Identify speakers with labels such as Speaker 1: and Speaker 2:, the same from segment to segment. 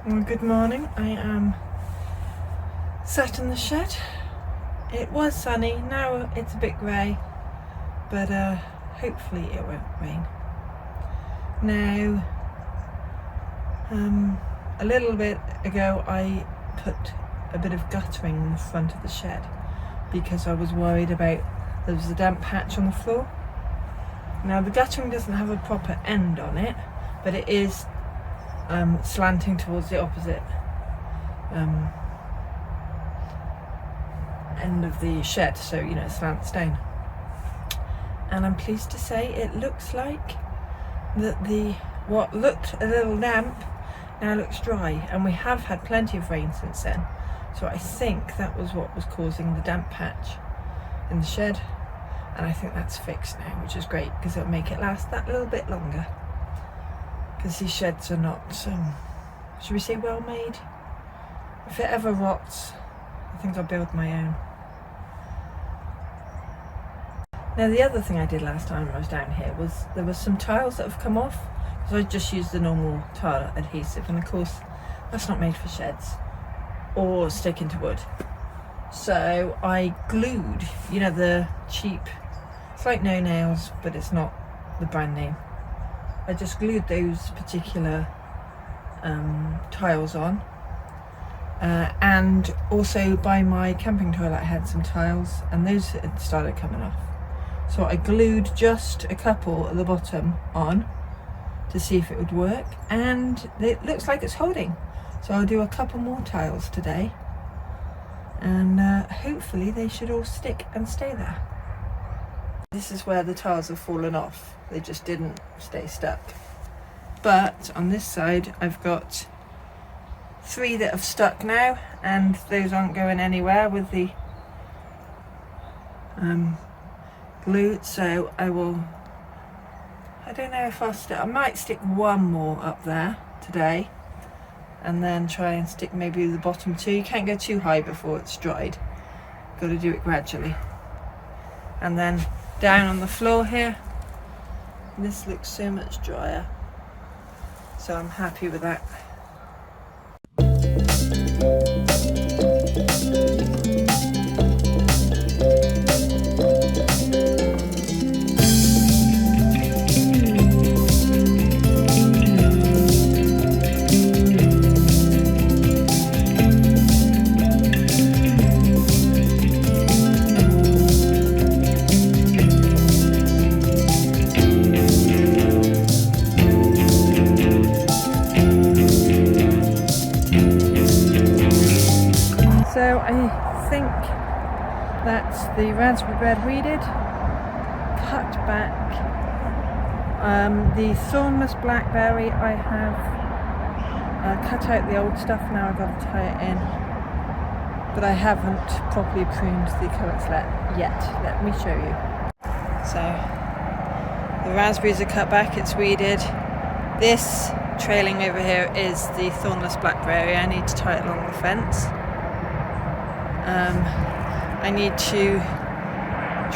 Speaker 1: Well, good morning. I am sat in the shed. It was sunny, now it's a bit grey, but hopefully it won't rain. Now, a little bit ago I put a bit of guttering in the front of the shed because I was worried about there was a damp patch on the floor. Now the guttering doesn't have a proper end on it, but it is slanting towards the opposite end of the shed, so you know, it slants down. And I'm pleased to say it looks like that what looked a little damp now looks dry, and we have had plenty of rain since then, so I think that was what was causing the damp patch in the shed, and I think that's fixed now, which is great because it'll make it last that little bit longer, because these sheds are not should we say well made. If it ever rots, I think I'll build my own. Now the other thing I did last time I was down here was there was some tiles that have come off, because I just used the normal tile adhesive, and of course that's not made for sheds or stick into wood. So I glued, you know, the cheap, it's like No Nails but it's not the brand name. I just glued those particular tiles on, and also by my camping toilet I had some tiles and those had started coming off. So I glued just a couple at the bottom on to see if it would work, and it looks like it's holding. So I'll do a couple more tiles today, and hopefully they should all stick and stay there. This is where the tiles have fallen off, they just didn't stay stuck. But on this side I've got 3 that have stuck now, and those aren't going anywhere with the glue, so I don't know if I might stick one more up there today, and then try and stick maybe the bottom 2. You can't go too high before it's dried, got to do it gradually. And then down on the floor here, this looks so much drier, so I'm happy with that. So I think that's the raspberry bed weeded, cut back. The thornless blackberry, I have cut out the old stuff, now I've got to tie it in, but I haven't properly pruned the currants yet. Let me show you. So the raspberries are cut back, it's weeded. This trailing over here is the thornless blackberry. I need to tie it along the fence. I need to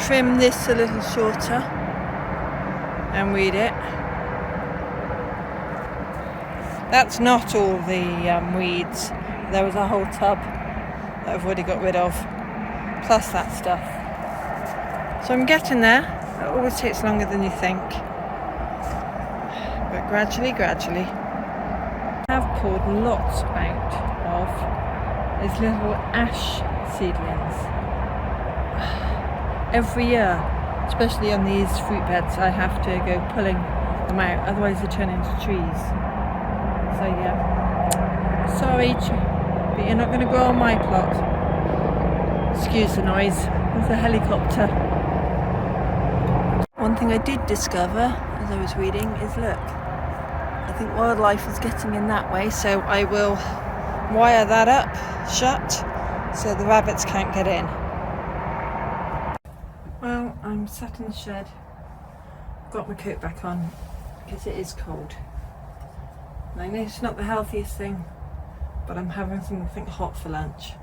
Speaker 1: trim this a little shorter and weed it. That's not all the weeds. There was a whole tub that I've already got rid of, plus that stuff. So I'm getting there. It always takes longer than you think, but gradually. I have pulled lots out of these little ash seedlings. Every year, especially on these fruit beds, I have to go pulling them out, otherwise they turn into trees. So yeah, sorry, but you're not going to grow on my plot. Excuse the noise, there's a helicopter. One thing I did discover as I was reading is, look, I think wildlife is getting in that way, so I will wire that up shut so the rabbits can't get in. Well, I'm sat in the shed, got my coat back on because it is cold. And I know it's not the healthiest thing, but I'm having something hot for lunch.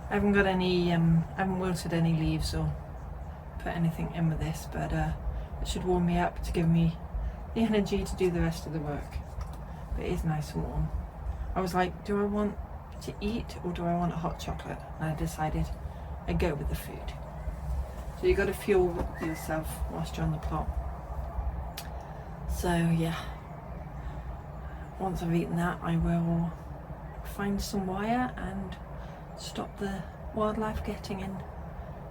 Speaker 1: I haven't got any, I haven't wilted any leaves or put anything in with this, but it should warm me up to give me the energy to do the rest of the work. But it is nice and warm. I was like, do I want to eat or do I want a hot chocolate? And I decided I'd go with the food. So you got to fuel yourself whilst you're on the plot. So yeah, once I've eaten that, I will find some wire and stop the wildlife getting in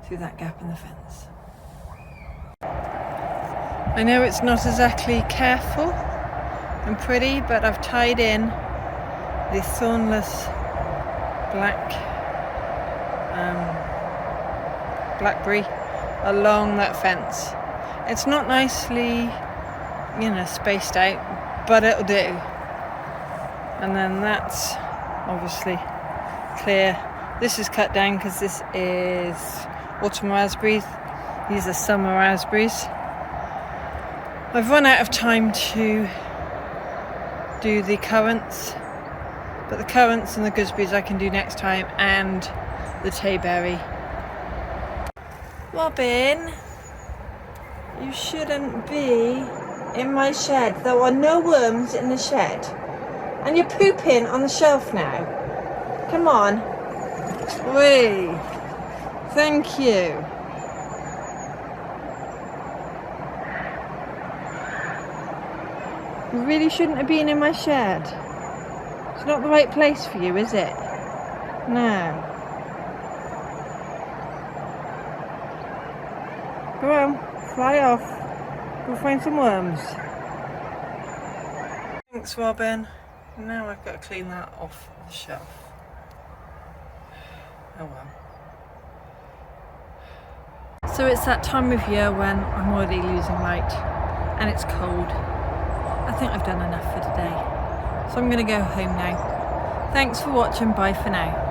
Speaker 1: through that gap in the fence. I know it's not exactly careful and pretty, but I've tied in the thornless blackberry along that fence. It's not nicely, spaced out, but it'll do. And then that's obviously clear. This is cut down because this is autumn raspberries. These are summer raspberries. I've run out of time to do the currants, but the currants and the gooseberries I can do next time, and the tayberry. Robin, you shouldn't be in my shed. There are no worms in the shed. And you're pooping on the shelf now. Come on. Wee. Thank you. You really shouldn't have been in my shed. It's not the right place for you, is it? No. Go on, fly off. Go find some worms. Thanks, Robin. Now I've got to clean that off the shelf. Oh well. So it's that time of year when I'm already losing light and it's cold. I think I've done enough for today. So I'm going to go home now. Thanks for watching. Bye for now.